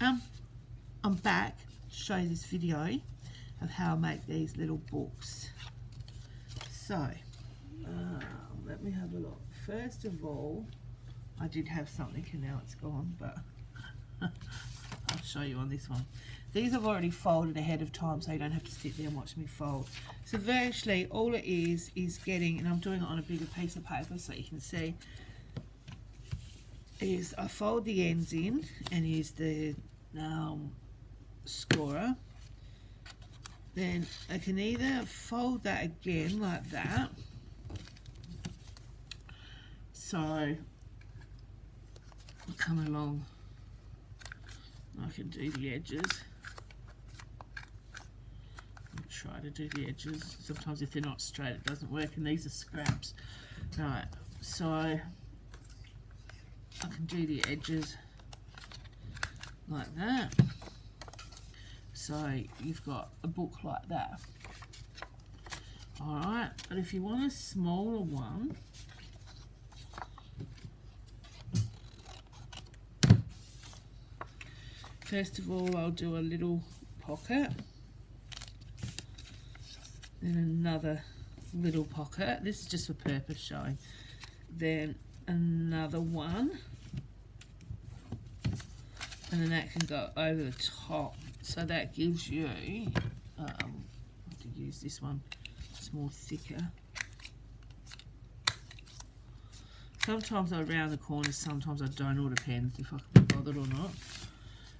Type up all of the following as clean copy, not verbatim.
I'm back to show you this video of how I make these little books. So, let me have a look. First of all, I did have something and now it's gone, but I'll show you on this one. These I've already folded ahead of time so you don't have to sit there and watch me fold. So virtually all it is getting, and I'm doing it on a bigger piece of paper so you can see, is I fold the ends in and use the scorer. Then I can either fold that again like that, so I come along, I can do the edges. I'll try to do the edges. Sometimes if they're not straight it doesn't work, and these are scraps. Right, so I can do the edges like that. So you've got a book like that. Alright, but if you want a smaller one, first of all I'll do a little pocket, then another little pocket. This is just for purpose showing. Then another one, and then that can go over the top. So that gives you, I have to use this one, it's more thicker. Sometimes I round the corners, sometimes I don't, all depends if I can be bothered or not.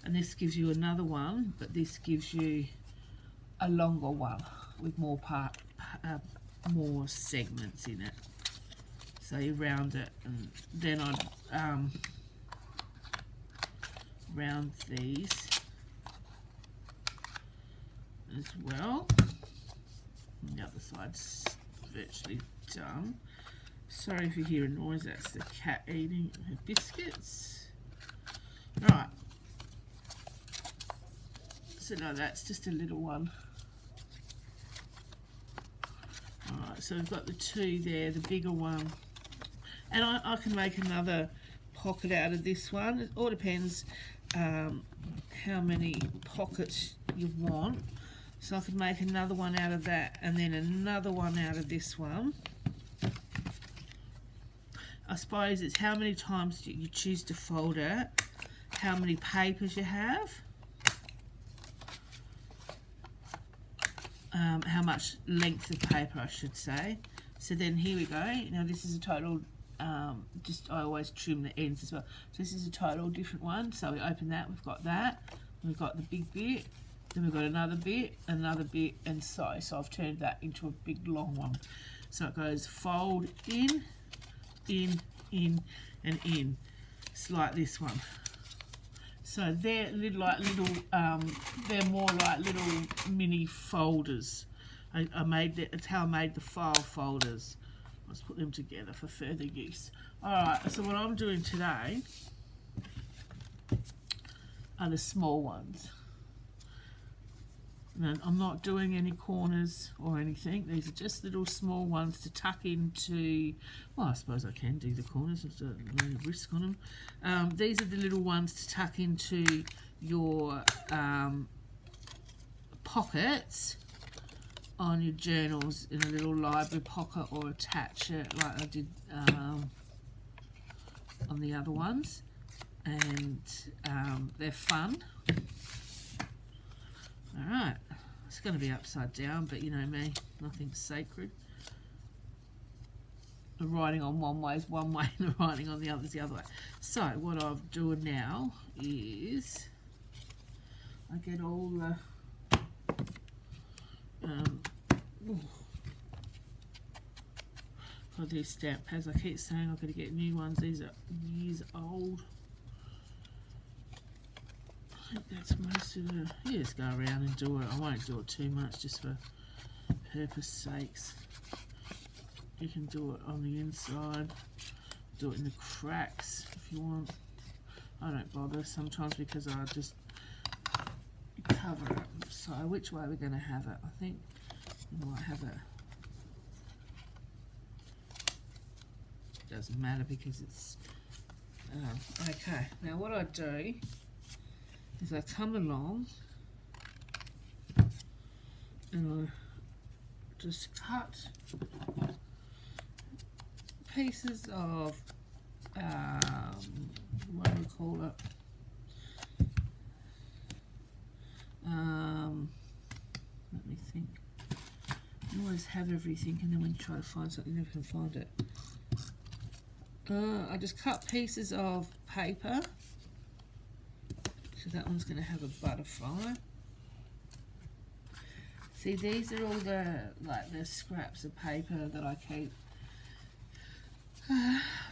And this gives you another one, but this gives you a longer one with more more segments in it. So you round it, and then I'd round these as well. And the other side's virtually done. Sorry if you hear a noise, that's the cat eating her biscuits. Right, so no, that's just a little one. Alright, so we've got the two there, the bigger one, and I can make another pocket out of this one. It all depends how many pockets you want. So I could make another one out of that, and then another one out of this one. I suppose it's how many times you choose to fold it, how many papers you have, how much length of paper I should say. So then here we go. Now this is a total, I always trim the ends as well. So this is a total different one. So we open that, we've got that, we've got the big bit, then we've got another bit, and so I've turned that into a big long one. So it goes fold in, in, and in. It's like this one. So they're they're more like little mini folders. It's how I made the file folders. Let's put them together for further use. Alright, so what I'm doing today are the small ones. And I'm not doing any corners or anything. These are just little small ones to tuck into. Well, I suppose I can do the corners. There's no risk on them. These are the little ones to tuck into your pockets on your journals in a little library pocket, or attach it like I did on the other ones. And they're fun. Alright, it's going to be upside down, but you know me, nothing's sacred. The writing on one way is one way, and the writing on the other is the other way. So, what I'm doing now is I get all the got these stamp pads. I keep saying I've got to get new ones. These are years old. I think that's most of it. You just go around and do it. I won't do it too much, just for purpose sakes. You can do it on the inside, do it in the cracks if you want. I don't bother sometimes because I just cover it. So which way are we going to have it? I think we might have it. Doesn't matter because it's okay. Now what I do is I come along and I just cut pieces of what do we call it? Let me think. You always have everything, and then when you try to find something, you never can find it. I just cut pieces of paper. So that one's going to have a butterfly. See, these are all the scraps of paper that I keep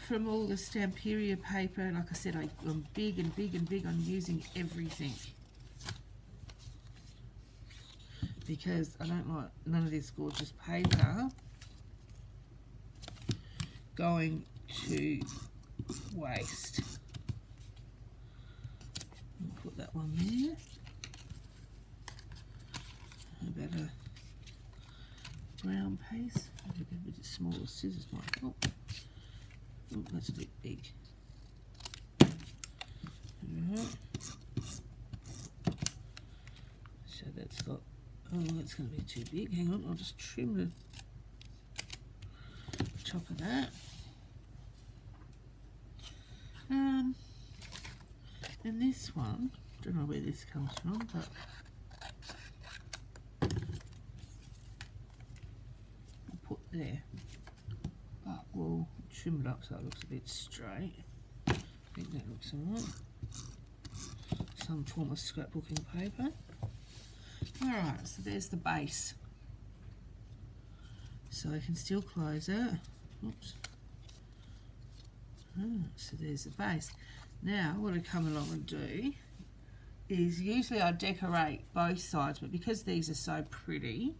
from all the Stamperia paper. Like I said, I'm big and big and big on using everything, because I don't like none of this gorgeous paper going to waste. I'll put that one there. How about a brown piece? Maybe a bit smaller scissors might help. Oh, that's a bit big. Alright. So that's got, oh, that's going to be too big. Hang on, I'll just trim the top of that. And this one, don't know where this comes from, but I'll put there. But we'll trim it up so it looks a bit straight. I think that looks alright. Some form of scrapbooking paper. Alright, so there's the base. So I can still close it. Oops. So there's the base. Now what I come along and do is, usually I decorate both sides, but because these are so pretty,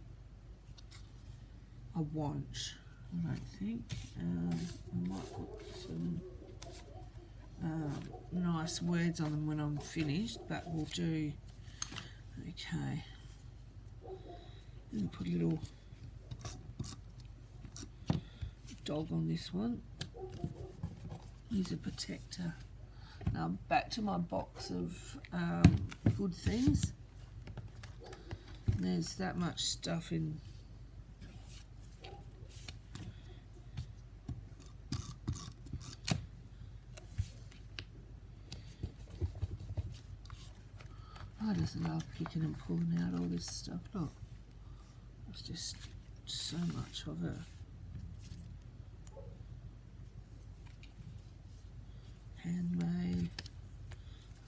I won't. I don't think. I might put some nice words on them when I'm finished, but we'll do. Okay. And put a little dog on this one. Use a protector. Now back to my box of good things. There's that much stuff in. I just love picking and pulling out all this stuff. Look, it's just so much of it. Handmade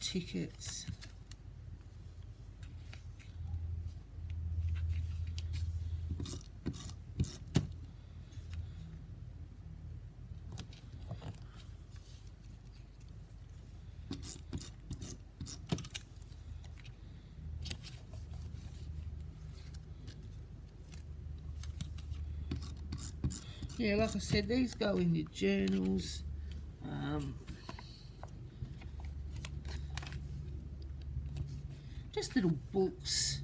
tickets. Yeah, like I said, these go in your journals. Just little books.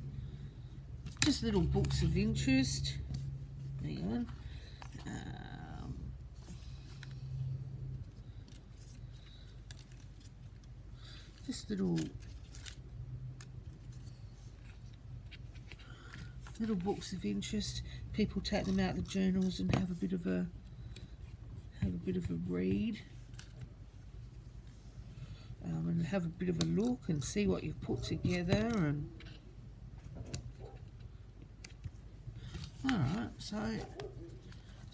Just little books of interest. Hang on. Just little books of interest. People take them out of the journals and have a bit of a read, and have a bit of a look and see what you've put together. And all right, so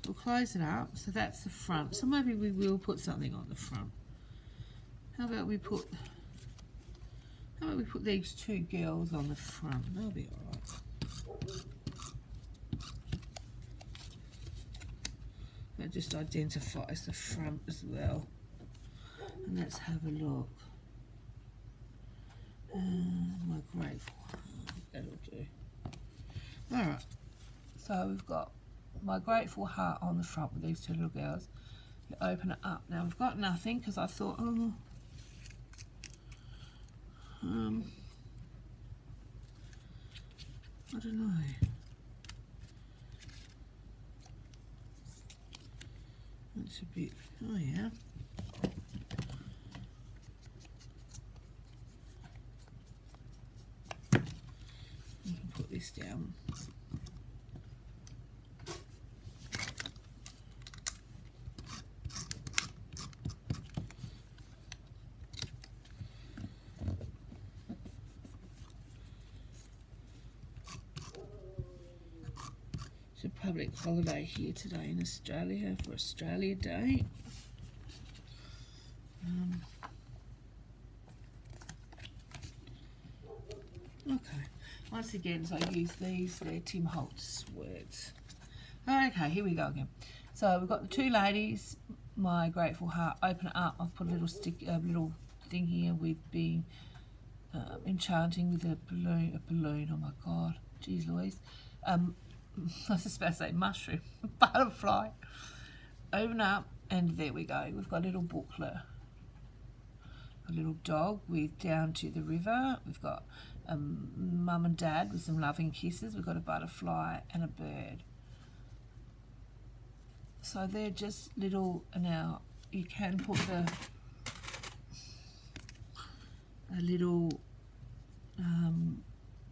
we'll close it up. So that's the front. So maybe we will put something on the front. How about we put these two girls on the front? That'll be all right. That just identifies the front as well. And let's have a look. My grateful heart, that'll do. Alright, so we've got my grateful heart on the front with these two little girls. You open it up. Now we've got nothing because I thought, oh, I don't know. That's a bit, oh yeah. this down. It's a public holiday here today in Australia for Australia Day. Okay, once again, so I use these, they're Tim Holtz words. Okay, here we go again. So we've got the two ladies, my grateful heart, open it up. I've put a little little thing here with being enchanting with a balloon, oh my God, geez Louise. I was just about to say mushroom, butterfly. Open up, and there we go. We've got a little booklet. A little dog with Down to the River. We've got mum and dad with some loving kisses. We've got a butterfly and a bird. So they're just little. Now you can put a little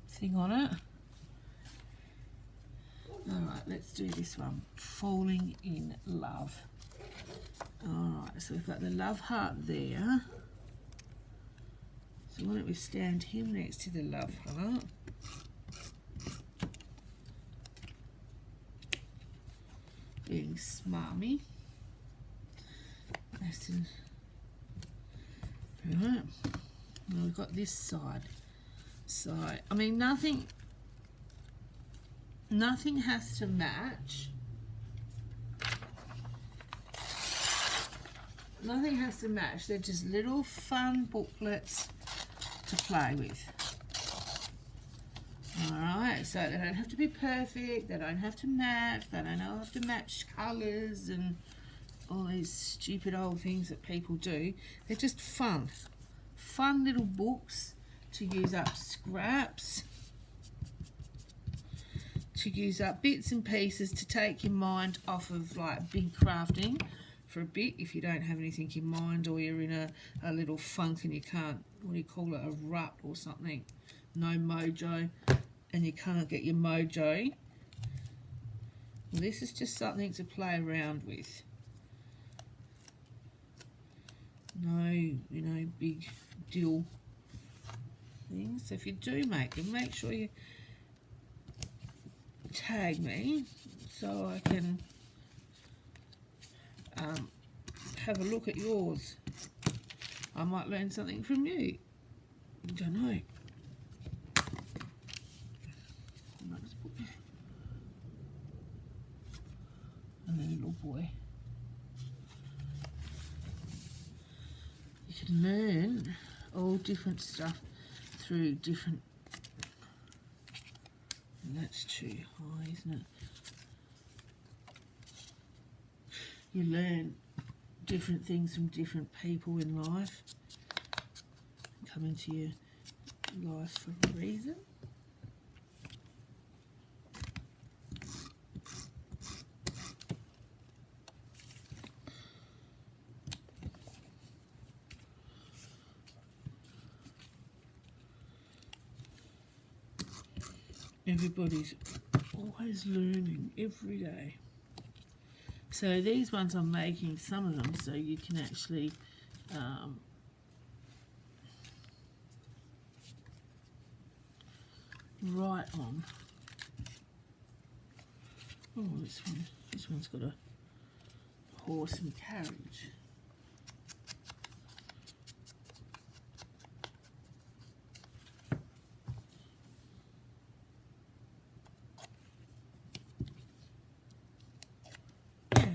thing on it. Alright, let's do this one. Falling in love. Alright, so we've got the love heart there. So why don't we stand him next to the love heart. Being smarmy. Nice and right. Now we've got this side. So I mean nothing has to match. Nothing has to match. They're just little fun booklets to play with. Alright, so they don't have to be perfect, they don't have to match, they don't have to match colours and all these stupid old things that people do. They're just fun. Fun little books to use up scraps, to use up bits and pieces to take your mind off of like big crafting for a bit if you don't have anything in mind, or you're in a little funk and you can't, what do you call it, a rut or something, no mojo, and you can't get your mojo. Well, this is just something to play around with. No, you know, big deal things. So if you do make them, make sure you tag me so I can have a look at yours. I might learn something from you. I don't know. I might just put and the little boy. You can learn all different stuff through different. And that's too high, isn't it? You learn different things from different people in life. Come into your life for a reason. Everybody's always learning every day. So these ones I'm making some of them so you can actually write on. Oh, this one's got a horse and carriage.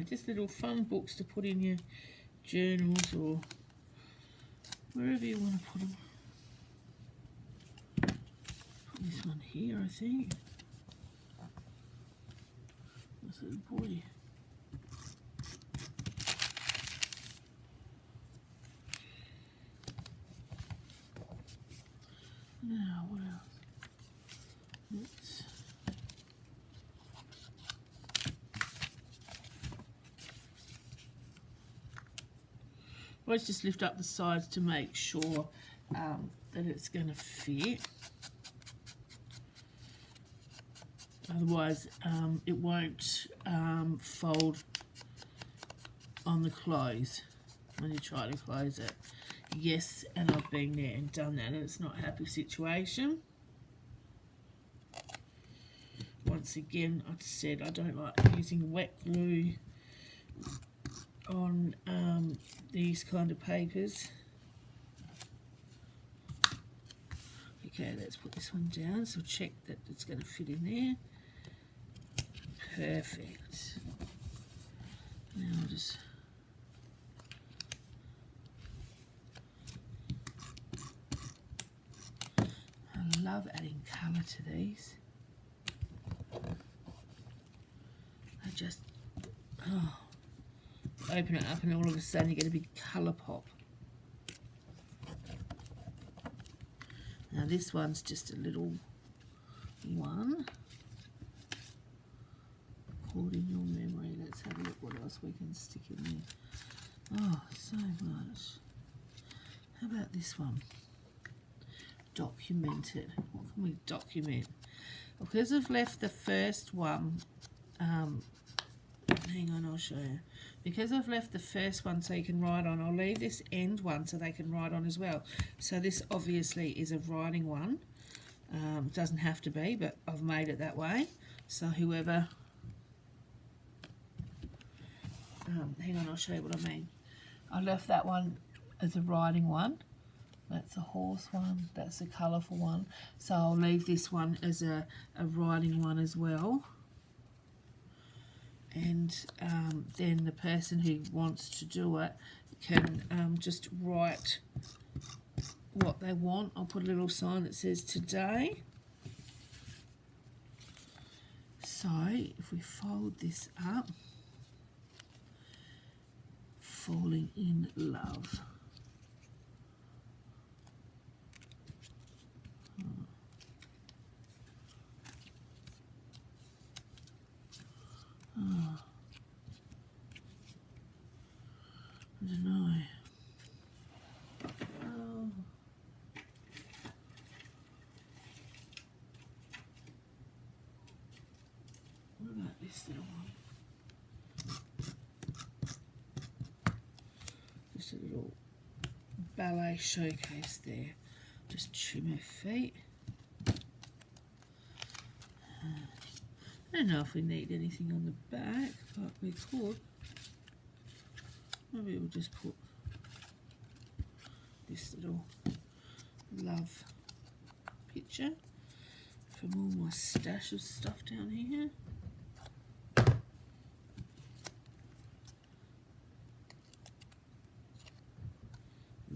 Just little fun books to put in your journals or wherever you want to put them. Put this one here, I think. That's a little boy. Now, what else? Let's always just lift up the sides to make sure that it's going to fit. otherwise it won't fold on the close when you try to close it. Yes, and I've been there and done that, and it's not a happy situation. Once again, I said I don't like using wet glue on these kind of papers. Okay, let's put this one down, so check that it's going to fit in there. Perfect. Now I'll just I love adding colour to these. I just open it up and all of a sudden you get a big colour pop. Now this one's just a little one. Caught in your memory. Let's have a look what else we can stick in there. Oh, so much. How about this one? Documented. What can we document? Because I've left the first one, hang on, I'll show you. Because I've left the first one so you can write on, I'll leave this end one so they can write on as well. So this obviously is a writing one. It doesn't have to be, but I've made it that way. So whoever, hang on, I'll show you what I mean. I left that one as a writing one. That's a horse one, that's a colourful one. So I'll leave this one as a writing one as well. And then the person who wants to do it can just write what they want. I'll put a little sign that says today. So if we fold this up, falling in love. Oh, I don't know. Oh. What about this little one? Just a little ballet showcase there. Just trim her feet. I don't know if we need anything on the back, but we could. Maybe we'll just put this little love picture from all my stash of stuff down here.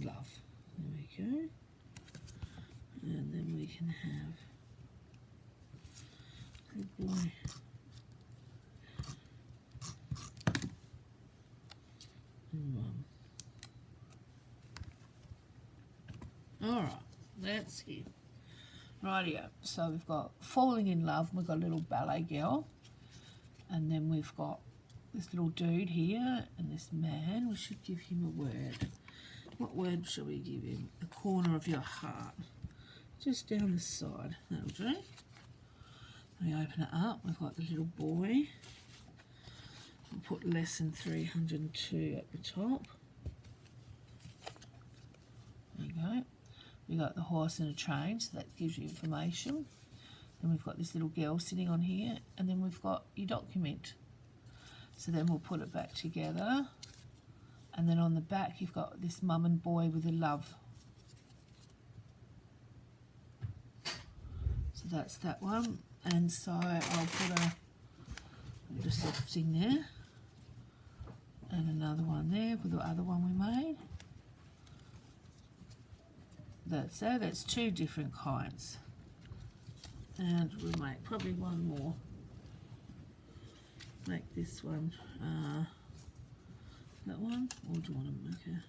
Love. There we go. And then we can have good boy. Alright, let's see. Rightio, so we've got falling in love, we've got a little ballet girl, and then we've got this little dude here, and this man. We should give him a word. What word shall we give him? The corner of your heart. Just down the side, that'll do. We open it up, we've got the little boy. We'll put lesson 302 at the top. There you go. We've got the horse and a train, so that gives you information. Then we've got this little girl sitting on here, and then we've got your document. So then we'll put it back together. And then on the back you've got this mum and boy with a love. So that's that one. And so I'll put just a thing there. And another one there for the other one we made. That's it. That's two different kinds. And we'll make probably one more. Make this one that one, or do you want to make a,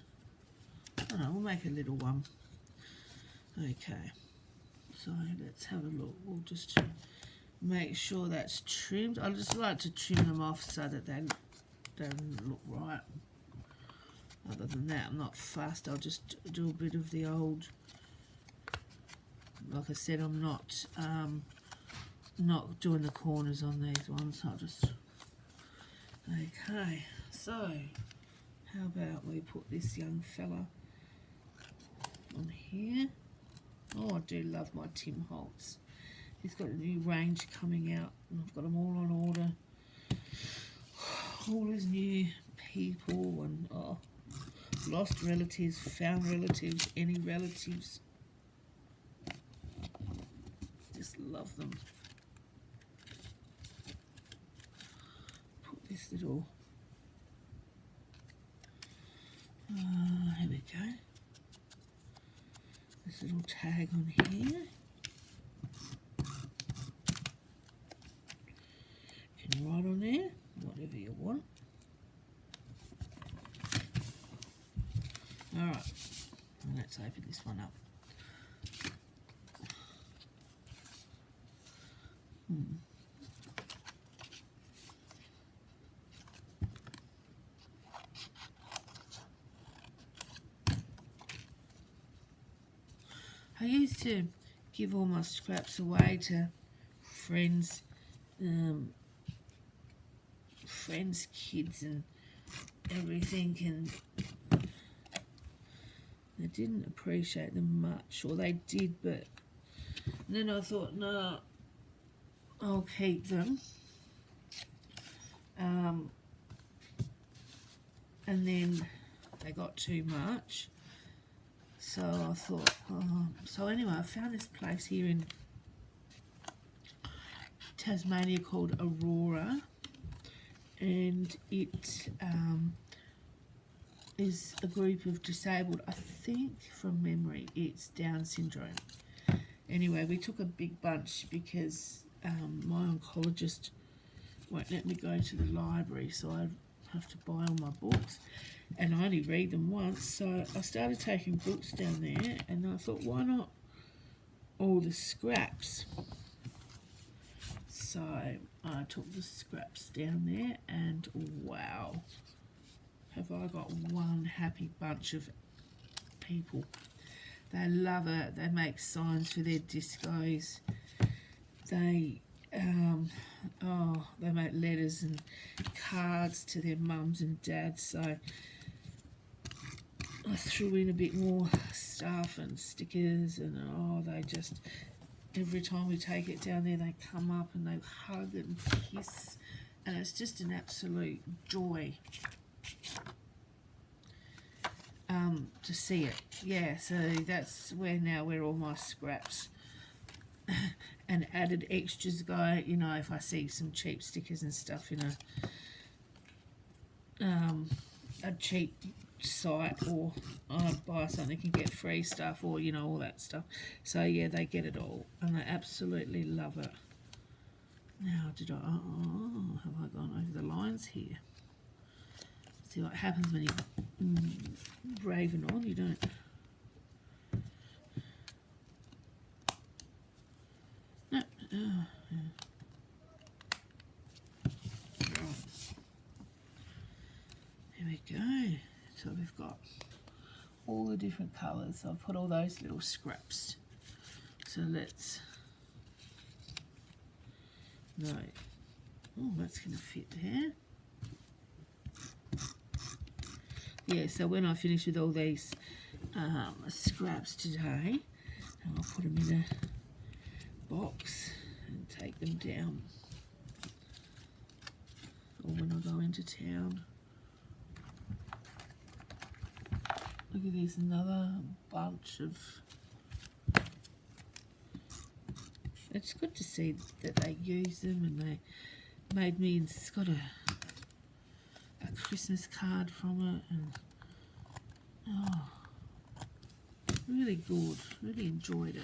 I don't know, we'll make a little one. Okay, so let's have a look. We'll just make sure that's trimmed. I just like to trim them off so that they don't look right. Other than that, I'm not fussed. I'll just do a bit of the old, like I said, I'm not not doing the corners on these ones. I'll just... Okay, so how about we put this young fella on here. Oh, I do love my Tim Holtz. He's got a new range coming out, and I've got them all on order. All his new people, and lost relatives, found relatives, any relatives. Just love them. Put this little... here we go. This little tag on here. You can write on there whatever you want. Alright, let's open this one up. I used to give all my scraps away to friends, friends' kids and everything, and they didn't appreciate them much, or they did, but then I thought, no, I'll keep them. And then they got too much. So I thought, so anyway, I found this place here in Tasmania called Aurora, and it is a group of disabled, I think from memory, it's Down syndrome. Anyway, we took a big bunch because my oncologist won't let me go to the library, so I have to buy all my books. And I only read them once, so I started taking books down there, and I thought, why not all the scraps? So I took the scraps down there, and wow, have I got one happy bunch of people. They love it. They make signs for their discos. They they make letters and cards to their mums and dads, so I threw in a bit more stuff and stickers, and they just, every time we take it down there, they come up and they hug and kiss, and it's just an absolute joy to see it. Yeah, so that's where all my scraps and added extras go. You know, if I see some cheap stickers and stuff in a cheap site, or I buy something and get free stuff, or you know, all that stuff. So yeah, they get it all, and they absolutely love it. Now, have I gone over the lines here? See what happens when you raven on, you don't. No. Right. There we go. So we've got all the different colours. So I've put all those little scraps. So let's... No. Oh, that's going to fit there. Yeah, so when I finish with all these scraps today, I'll put them in a box and take them down. Or when I go into town. Look at this, another bunch of... It's good to see that they use them, and they made me, and it's got a Christmas card from it, and really good, really enjoyed it.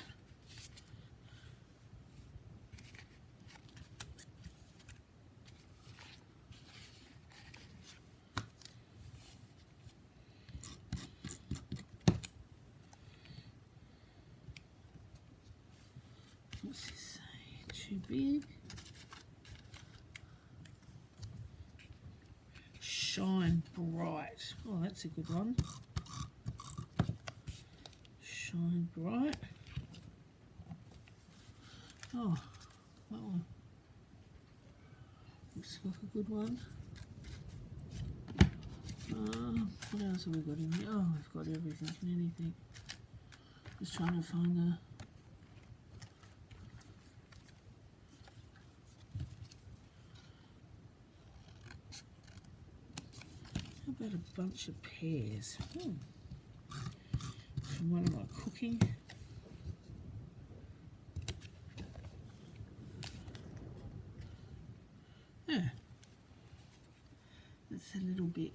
What's this say? Too big? Shine bright. Oh, that's a good one. Shine bright. Oh, that one. Looks like a good one. What else have we got in here? Oh, we've got everything and anything. Just trying to find the... How about a bunch of pears? From one of my cooking. Yeah. That's a little bit...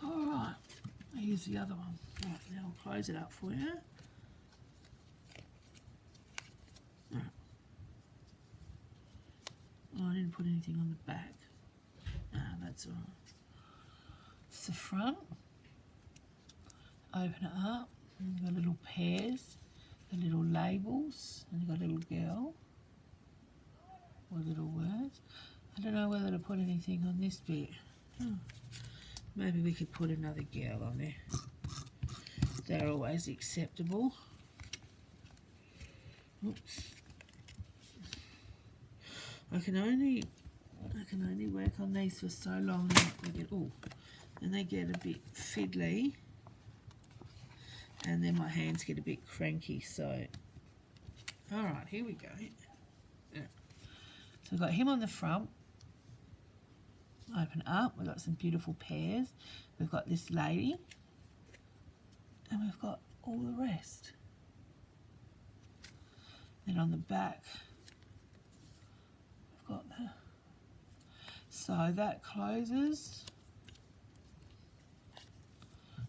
Alright, here's the other one. Right, now I'll close it up for you. Right. Oh, I didn't put anything on the back. Ah, that's alright. It's the front. Open it up. And you've got little pears, the little labels, and you've got a little girl with little words. I don't know whether to put anything on this bit. Maybe we could put another girl on there. They're always acceptable. Oops. I can only work on these for so long and they get a bit fiddly, and then my hands get a bit cranky. So, all right, here we go. Yeah. So we've got him on the front. Open up. We've got some beautiful pears. We've got this lady, and we've got all the rest. Then on the back, we've got that. So that closes,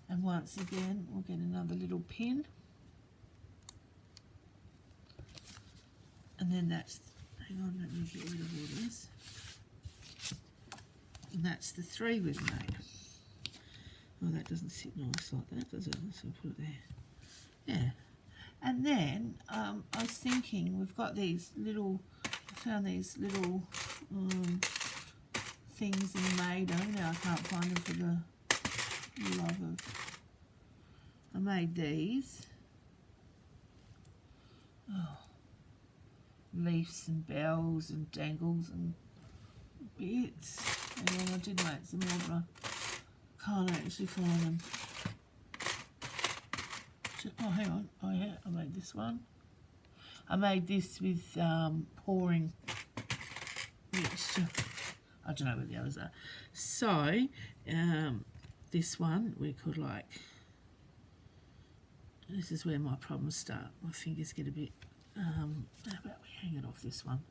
and once again we'll get another little pin, and then that's, hang on, let me get rid of all this, and that's the 3 we've made. Oh, that doesn't sit nice like that, does it? So I'll put it there. Yeah. And then I was thinking, we've got these little, I found these little things in Mado. Now I can't find them for the love of... I made these. Oh, leaves and bells and dangles and bits. And then I did make some more, but I can't actually find them. Oh, hang on. Oh, yeah, I made this one. I made this with pouring mixture. I don't know where the others are. So, this one, we could like... This is where my problems start. My fingers get a bit... how about we hang it off this one?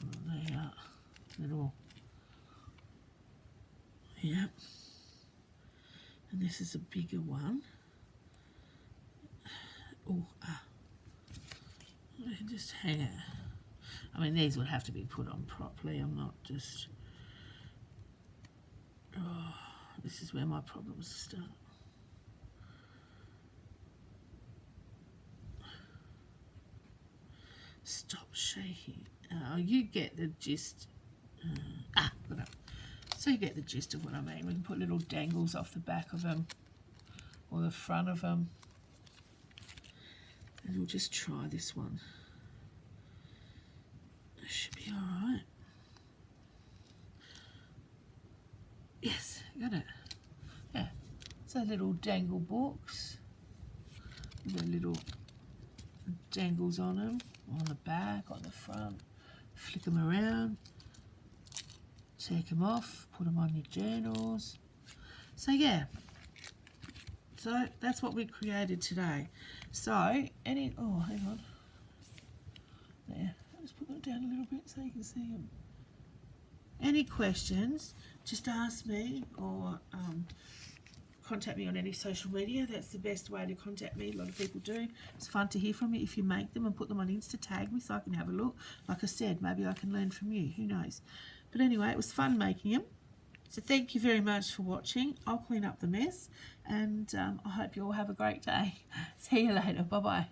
Oh, they are little... Yeah. And this is a bigger one. Oh, I can just hang it. I mean, these would have to be put on properly. I'm not just... Oh, this is where my problems start. Stop shaking. Oh, you get the gist. Got it. So you get the gist of what I mean. We can put little dangles off the back of them or the front of them. And we'll just try this one. It should be alright. Yes, got it. Yeah. So little dangle books with the little dangles on them, on the back, on the front. Flick them around. Take them off, put them on your journals. So yeah, so that's what we created today. So oh, hang on, there, I'll just put them down a little bit so you can see them. Any questions, just ask me or contact me on any social media. That's the best way to contact me. A lot of people do. It's fun to hear from you if you make them and put them on Insta. Tag me so I can have a look. Like I said, maybe I can learn from you. Who knows? But anyway, it was fun making them. So thank you very much for watching. I'll clean up the mess, and I hope you all have a great day. See you later. Bye-bye.